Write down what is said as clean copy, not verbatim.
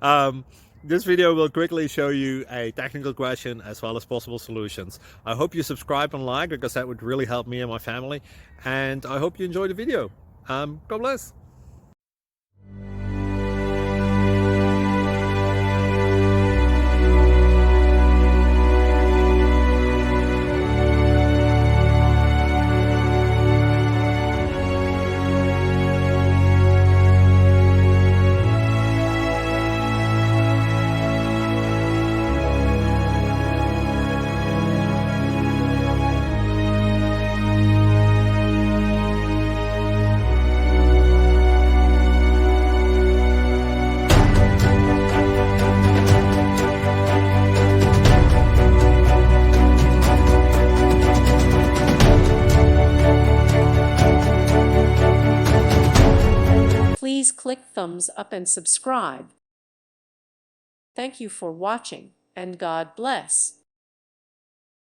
um, this video will quickly show you a technical question as well as possible solutions. I hope you subscribe and like because that would really help me and my family. And I hope you enjoy the video. God bless. Please click thumbs up and subscribe. Thank you for watching, and God bless.